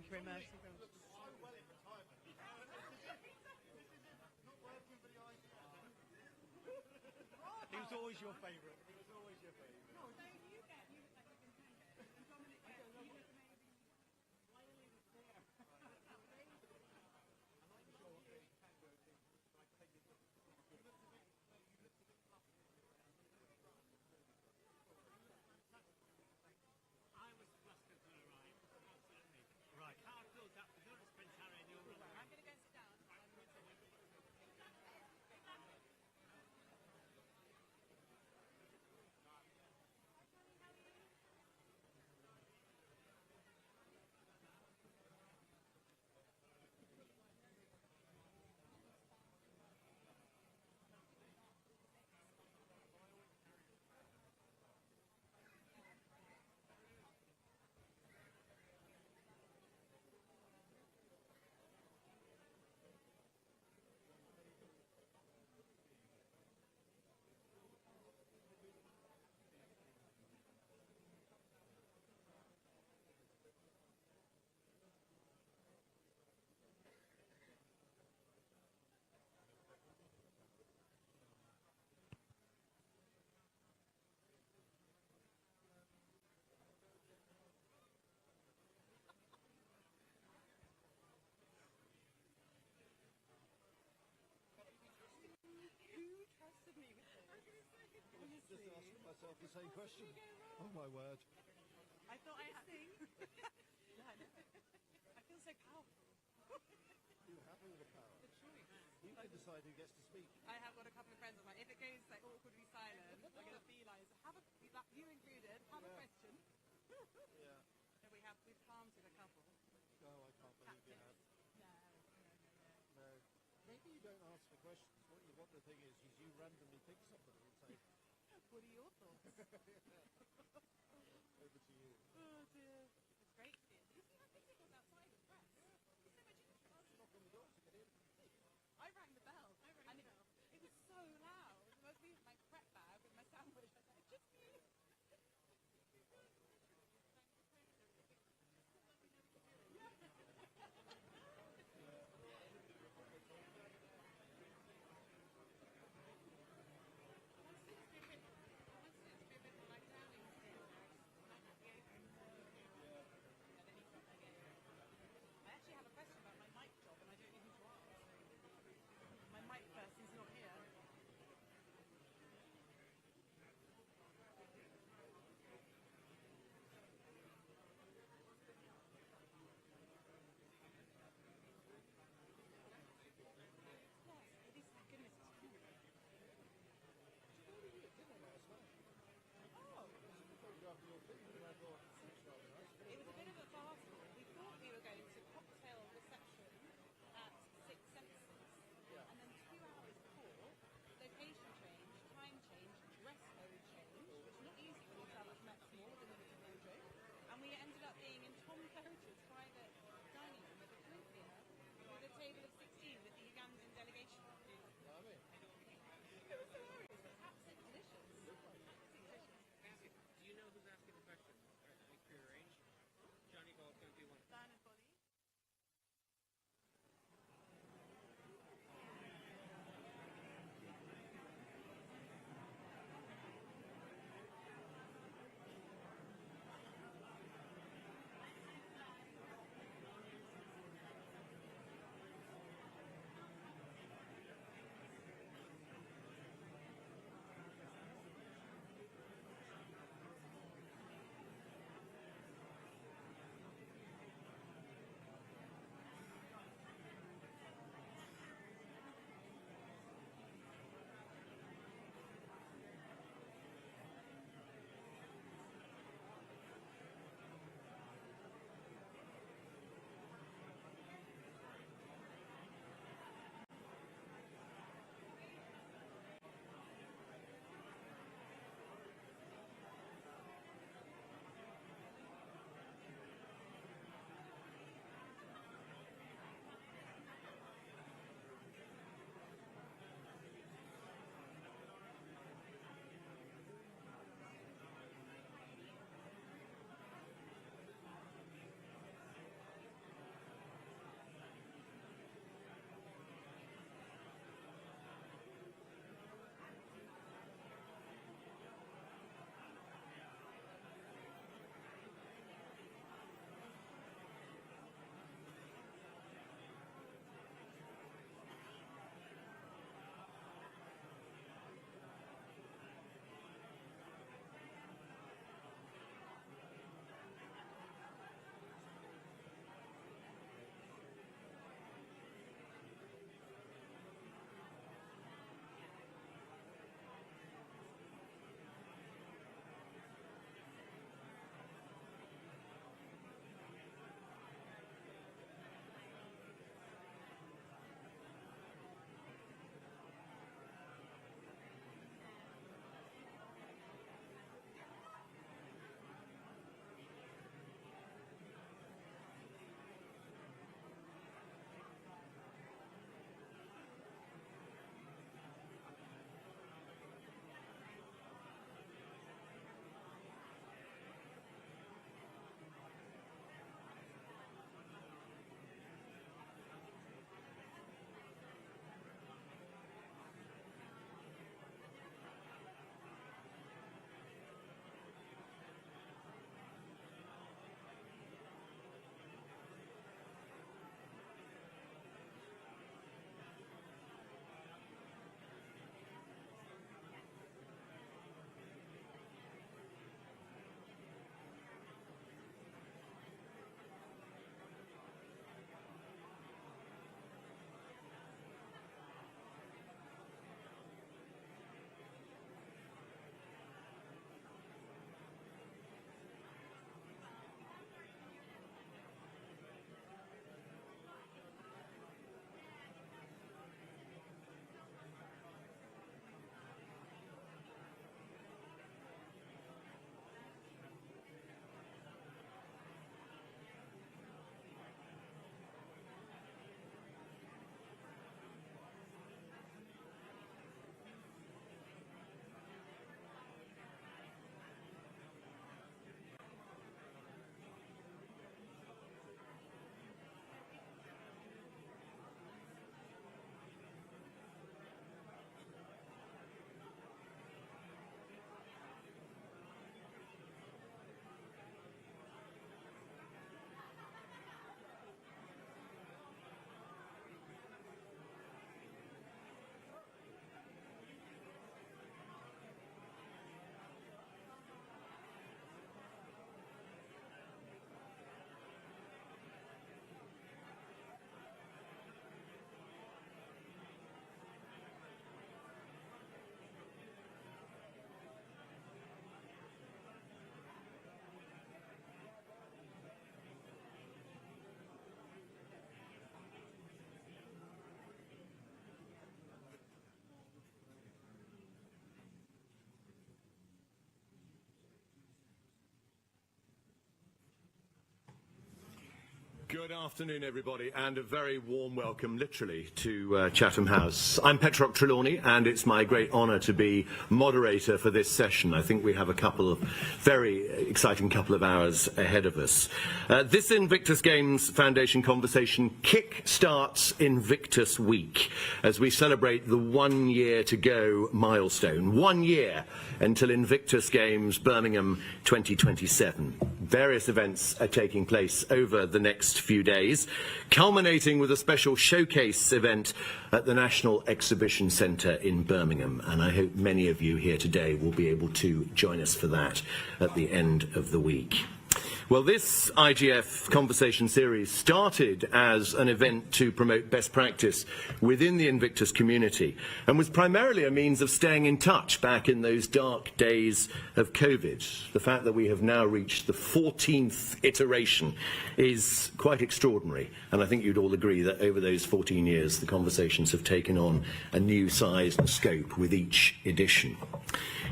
you very much. Looks so well in retirement. This is not working for the idea. He was always your favourite. It was always your favourite. So you look like you've been playing it. And Dominic, you look amazing. Why are you there? I was flustered when I arrived, absolutely. Right. Car filled up, the notice Prince Harry and you're running. I'm going to go and sit down. Just asking myself the same question. Oh my word. I thought I had sing. Yeah, I know. I feel so powerful. You have all the power. The choice. You can decide who gets to speak. I have got a couple of friends. I'm like, if it goes like awkwardly silent, I'm going to beeline. So have a, you included, have a question. Yeah. So we've calmed with a couple. Oh, I can't believe you have. No. No. Maybe you don't ask for questions. What the thing is you randomly pick somebody and say, What are your thoughts? over to you. Oh dear. It's great to see it. You see how busy it was outside with press? There's so much interest. Knock on the door to get in. I rang the bell. It was so loud. I was leaving my prep bag with my sandwich. I was like, just me. I actually have a question about my mic job, and I don't know who to ask. My Good afternoon, everybody, and a very warm welcome, literally, to Chatham House. I'm Petroc Trelawney, and it's my great honour to be moderator for this session. I think we have a couple of very exciting couple of hours ahead of us. This Invictus Games Foundation Conversation kick-starts Invictus Week as we celebrate the 1 year to go milestone. 1 year until Invictus Games Birmingham 2027. Various events are taking place over the next few days, culminating with a special showcase event at the National Exhibition Centre in Birmingham. And I hope many of you here today will be able to join us for that at the end of the week. Well, this IGF conversation series started as an event to promote best practice within the Invictus community and was primarily a means of staying in touch back in those dark days of COVID. The fact that we have now reached the 14th iteration is quite extraordinary, and I think you'd all agree that over those 14 years the conversations have taken on a new size and scope with each edition.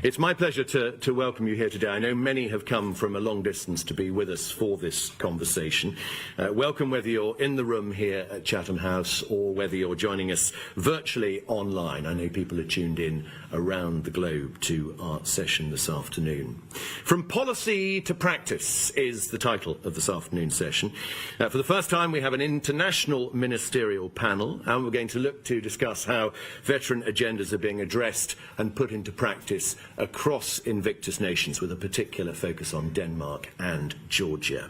It's my pleasure to welcome you here today. I know many have come from a long distance to be with us for this conversation. Welcome whether you're in the room here at Chatham House or whether you're joining us virtually online. I know people are tuned in around the globe to our session this afternoon. From Policy to Practice is the title of this afternoon's session. For the first time we have an international ministerial panel, and we're going to look to discuss how veteran agendas are being addressed and put into practice across Invictus nations, with a particular focus on Denmark and Georgia.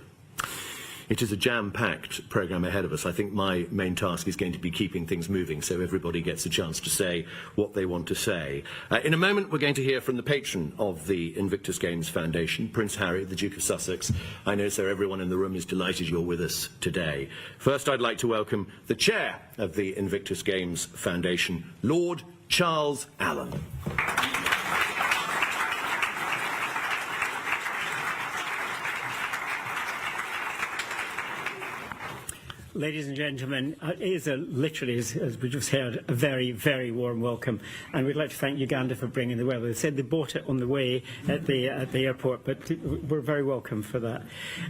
It is a jam-packed programme ahead of us. I think my main task is going to be keeping things moving so everybody gets a chance to say what they want to say. In a moment, we're going to hear from the patron of the Invictus Games Foundation, Prince Harry, the Duke of Sussex. I know, sir, everyone in the room is delighted you're with us today. First, I'd like to welcome the chair of the Invictus Games Foundation, Lord Charles Allen. Ladies and gentlemen, it is literally, as we just heard, a very, very warm welcome. And we'd like to thank Uganda for bringing the weather. They said they bought it on the way at the airport, but we're very welcome for that.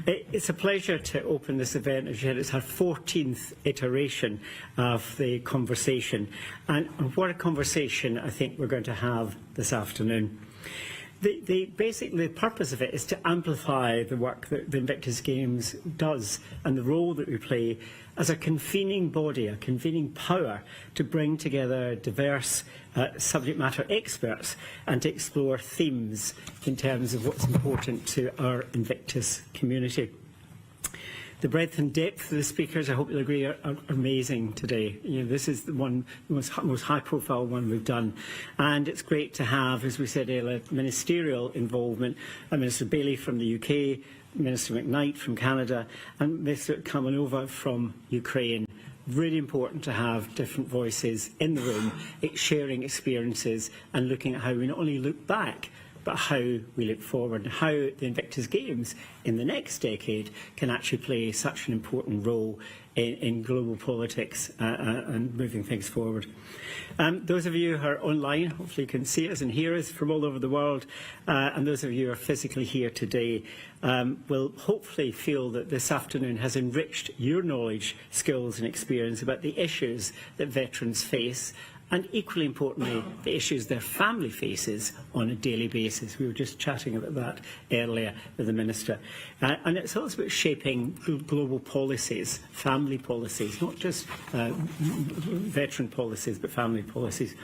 It's a pleasure to open this event. As you said, it's our 14th iteration of the conversation. And what a conversation I think we're going to have this afternoon. Basically, the purpose of it is to amplify the work that the Invictus Games does and the role that we play as a convening body, a convening power to bring together diverse subject matter experts and to explore themes in terms of what's important to our Invictus community. The breadth and depth of the speakers, I hope you'll agree, are amazing today. You know, this is the most high-profile one we've done. And it's great to have, as we said earlier, ministerial involvement. Minister Bailey from the UK, Minister McKnight from Canada, and Mr Kamanova from Ukraine. Really important to have different voices in the room, sharing experiences and looking at how we not only look back, but how we look forward and how the Invictus Games in the next decade can actually play such an important role in global politics and moving things forward. Those of you who are online, hopefully can see us and hear us from all over the world, and those of you who are physically here today will hopefully feel that this afternoon has enriched your knowledge, skills and experience about the issues that veterans face, and equally importantly, the issues their family faces on a daily basis. We were just chatting about that earlier with the Minister. And it's also about shaping global policies, family policies, not just veteran policies, but family policies.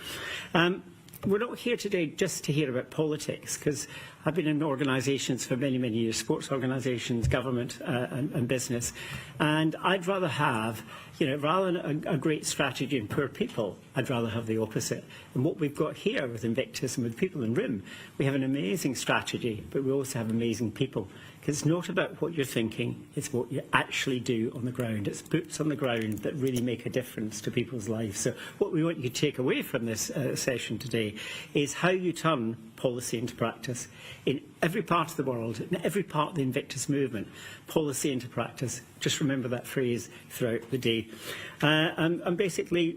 We're not here today just to hear about politics, because I've been in organisations for many, many years, sports organisations, government and business, and I'd rather have, rather than a great strategy and poor people, I'd rather have the opposite. And what we've got here with Invictus and with people in the room, we have an amazing strategy, but we also have amazing people. Because it's not about what you're thinking, it's what you actually do on the ground. It's boots on the ground that really make a difference to people's lives. So what we want you to take away from this session today is how you turn policy into practice. In every part of the world, in every part of the Invictus movement, policy into practice. Just remember that phrase throughout the day. And basically,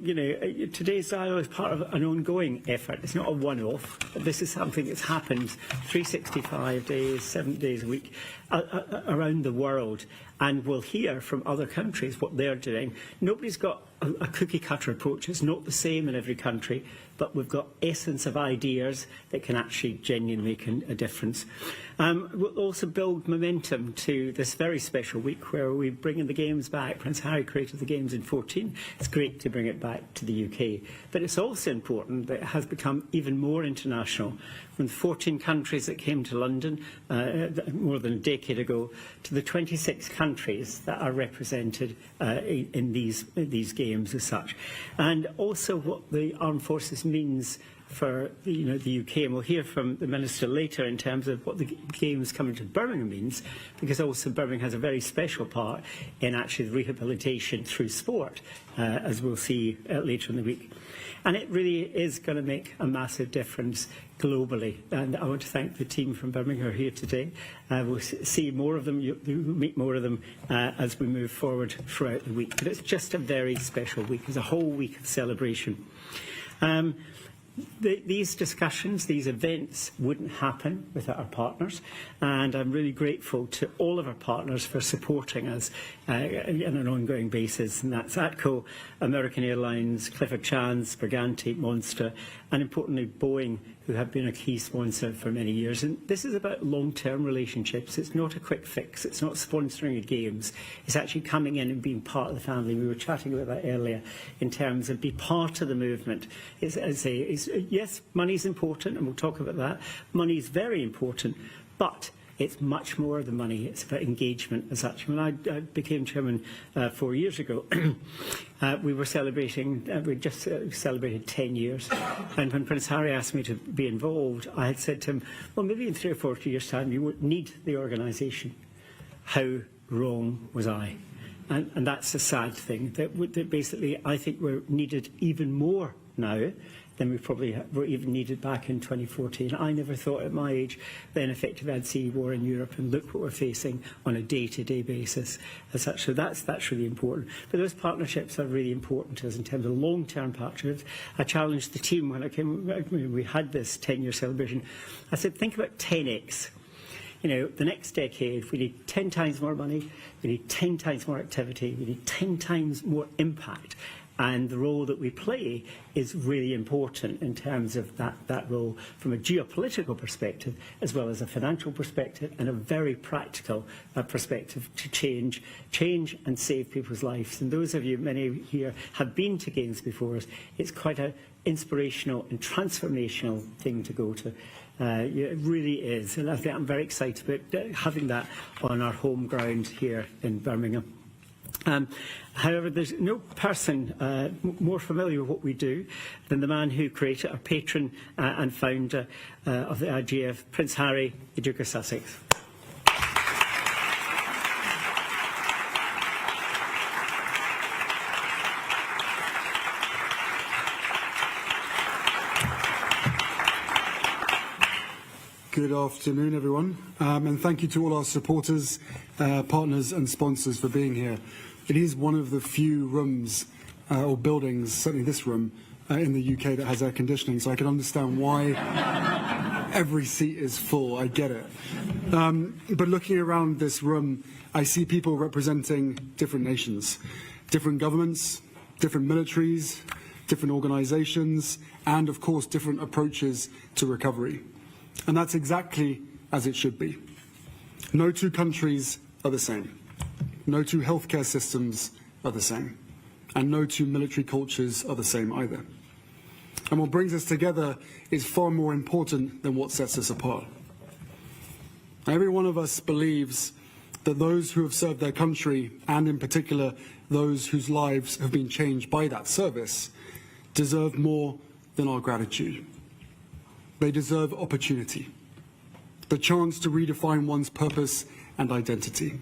today's dialogue is part of an ongoing effort. It's not a one-off. This is something that's happened 365 days, 7 days a week. around the world, and we'll hear from other countries what they're doing. Nobody's got a cookie-cutter approach. It's not the same in every country, but we've got essence of ideas that can actually genuinely make a difference. We'll also build momentum to this very special week where we bring in the Games back. Prince Harry created the Games in 2014. It's great to bring it back to the UK. But it's also important that it has become even more international. From the 14 countries that came to London more than a decade ago to the 26 countries that are represented in these games as such. And also what the armed forces means for the UK, and we'll hear from the Minister later in terms of what the Games coming to Birmingham means, because also Birmingham has a very special part in actually the rehabilitation through sport, as we'll see later in the week. And it really is going to make a massive difference globally. And I want to thank the team from Birmingham who are here today. We'll see more of them, you'll meet more of them as we move forward throughout the week. But it's just a very special week. It's a whole week of celebration. These discussions, these events wouldn't happen without our partners, and I'm really grateful to all of our partners for supporting us on an ongoing basis, and that's ATCO, American Airlines, Clifford Chance, Briganti, Monster, and importantly Boeing, who have been a key sponsor for many years. And this is about long-term relationships. It's not a quick fix. It's not sponsoring the Games. It's actually coming in and being part of the family. We were chatting about that earlier in terms of be part of the movement. Yes, money's important, and we'll talk about that. Money is very important, but it's much more than money. It's about engagement as such. When I became chairman 4 years ago, we were celebrating, we just celebrated 10 years. And when Prince Harry asked me to be involved, I had said to him, well, maybe in 3 or 4 years' time you won't need the organisation. How wrong was I? And that's a sad thing, that basically I think we're needed even more now than we probably were even needed back in 2014. I never thought at my age then effectively I'd see war in Europe, and look what we're facing on a day-to-day basis as such. So that's really important. But those partnerships are really important to us in terms of long-term partnerships. I challenged the team when we had this 10-year celebration. I said, think about 10x. The next decade, we need 10 times more money, we need 10 times more activity, we need 10 times more impact. And the role that we play is really important in terms of that role from a geopolitical perspective, as well as a financial perspective and a very practical perspective to change and save people's lives. And those of you, many here, have been to Games before us. It's quite an inspirational and transformational thing to go to. It really is. And I think I'm very excited about having that on our home ground here in Birmingham. However, there's no person more familiar with what we do than the man who created, our patron and founder of the IGF, Prince Harry, the Duke of Sussex. Good afternoon, everyone, and thank you to all our supporters, partners and sponsors for being here. It is one of the few rooms or buildings, certainly this room, in the UK that has air conditioning, so I can understand why every seat is full. I get it. But looking around this room, I see people representing different nations, different governments, different militaries, different organisations, and of course different approaches to recovery. And that's exactly as it should be. No two countries are the same. No two healthcare systems are the same. And no two military cultures are the same either. And what brings us together is far more important than what sets us apart. Every one of us believes that those who have served their country, and in particular those whose lives have been changed by that service, deserve more than our gratitude. They deserve opportunity, the chance to redefine one's purpose and identity.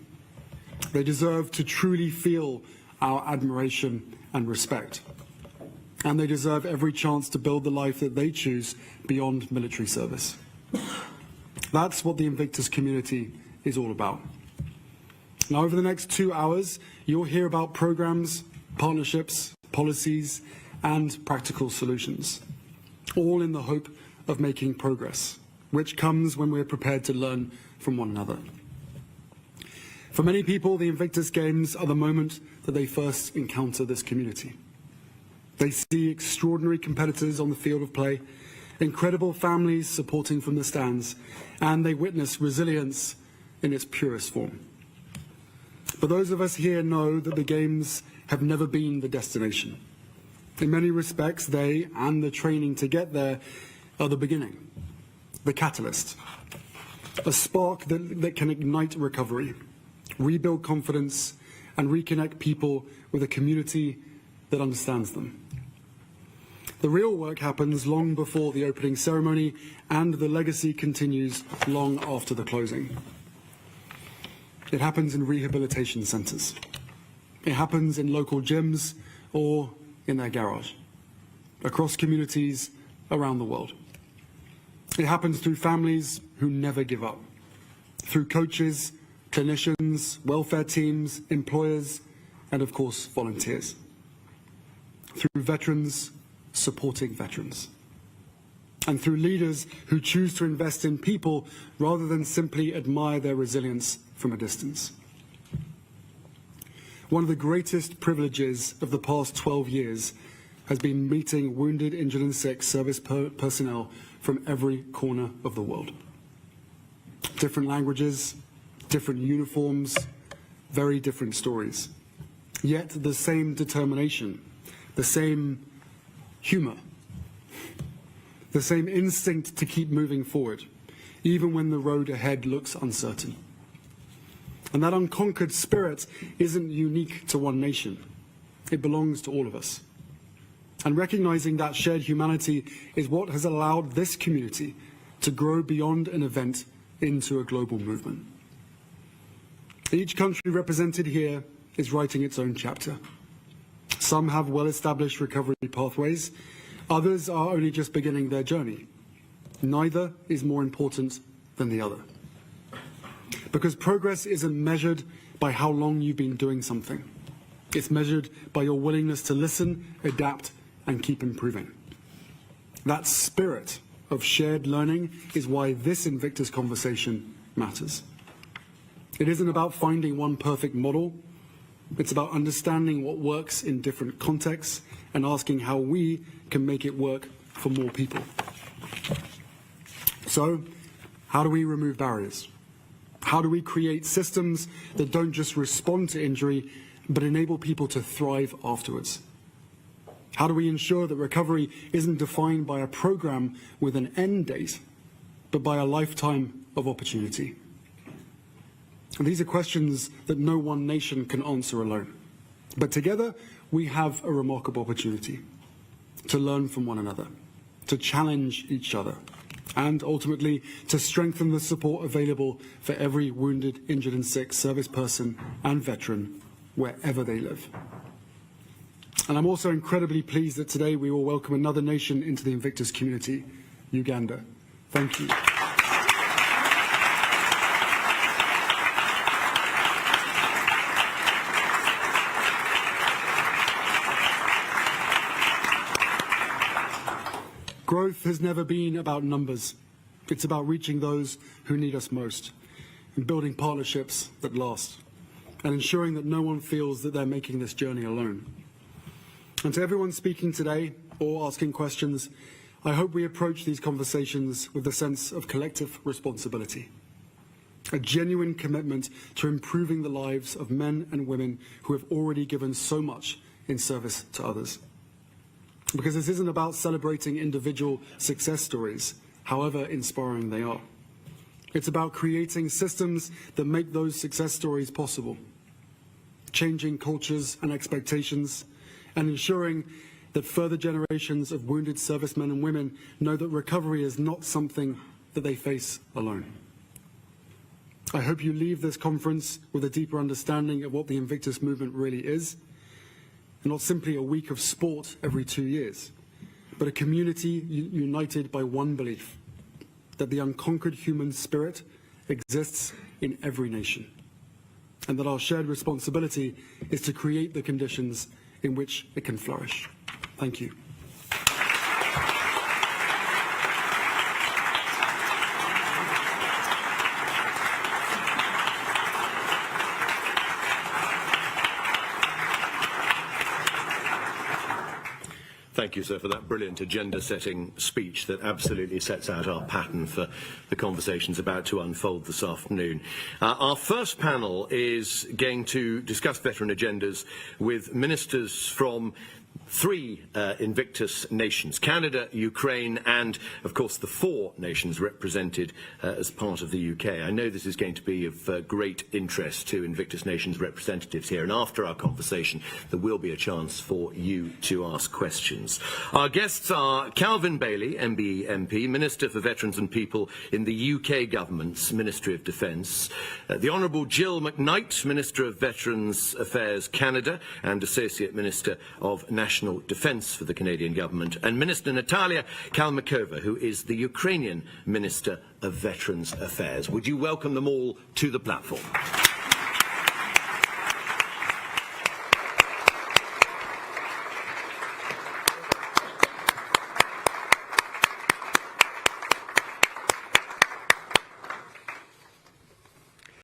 They deserve to truly feel our admiration and respect. And they deserve every chance to build the life that they choose beyond military service. That's what the Invictus community is all about. Now, over the next 2 hours, you'll hear about programs, partnerships, policies, and practical solutions, all in the hope of making progress, which comes when we're prepared to learn from one another. For many people, the Invictus Games are the moment that they first encounter this community. They see extraordinary competitors on the field of play, incredible families supporting from the stands, and they witness resilience in its purest form. But those of us here know that the Games have never been the destination. In many respects, they and the training to get there are the beginning, the catalyst, a spark that can ignite recovery, rebuild confidence, and reconnect people with a community that understands them. The real work happens long before the opening ceremony, and the legacy continues long after the closing. It happens in rehabilitation centres. It happens in local gyms or in their garage, across communities around the world. It happens through families who never give up, through coaches, clinicians, welfare teams, employers, and of course, volunteers. Through veterans supporting veterans. And through leaders who choose to invest in people rather than simply admire their resilience from a distance. One of the greatest privileges of the past 12 years has been meeting wounded, injured and sick service personnel from every corner of the world. Different languages, different uniforms, very different stories. Yet the same determination, the same humour, the same instinct to keep moving forward, even when the road ahead looks uncertain. And that unconquered spirit isn't unique to one nation. It belongs to all of us. And recognizing that shared humanity is what has allowed this community to grow beyond an event into a global movement. Each country represented here is writing its own chapter. Some have well-established recovery pathways. Others are only just beginning their journey. Neither is more important than the other. Because progress isn't measured by how long you've been doing something. It's measured by your willingness to listen, adapt, and keep improving. That spirit of shared learning is why this Invictus conversation matters. It isn't about finding one perfect model. It's about understanding what works in different contexts and asking how we can make it work for more people. So, how do we remove barriers? How do we create systems that don't just respond to injury, but enable people to thrive afterwards? How do we ensure that recovery isn't defined by a program with an end date, but by a lifetime of opportunity? And these are questions that no one nation can answer alone. But together, we have a remarkable opportunity to learn from one another, to challenge each other, and ultimately to strengthen the support available for every wounded, injured and sick service person and veteran wherever they live. And I'm also incredibly pleased that today we will welcome another nation into the Invictus community, Uganda. Thank you. Growth has never been about numbers. It's about reaching those who need us most and building partnerships that last and ensuring that no one feels that they're making this journey alone. And to everyone speaking today or asking questions, I hope we approach these conversations with a sense of collective responsibility, a genuine commitment to improving the lives of men and women who have already given so much in service to others. Because this isn't about celebrating individual success stories, however inspiring they are. It's about creating systems that make those success stories possible, changing cultures and expectations, and ensuring that further generations of wounded servicemen and women know that recovery is not something that they face alone. I hope you leave this conference with a deeper understanding of what the Invictus movement really is, and not simply a week of sport every 2 years, but a community united by one belief, that the unconquered human spirit exists in every nation, and that our shared responsibility is to create the conditions in which it can flourish. Thank you. thank you, sir, for that brilliant agenda-setting speech that absolutely sets out our pattern for the conversations about to unfold this afternoon. Our first panel is going to discuss veteran agendas with ministers from three Invictus nations, Canada, Ukraine, and, of course, the four nations represented as part of the UK. I know this is going to be of great interest to Invictus nations representatives here, and after our conversation, there will be a chance for you to ask questions. Our guests are Calvin Bailey, MBE MP, Minister for Veterans and People in the UK Government's Ministry of Defence, the Honourable Jill McKnight, Minister of Veterans Affairs Canada and Associate Minister of National Defence for the Canadian Government, and Minister Natalia Kalmykova, who is the Ukrainian Minister of Veterans Affairs. Would you welcome them all to the platform?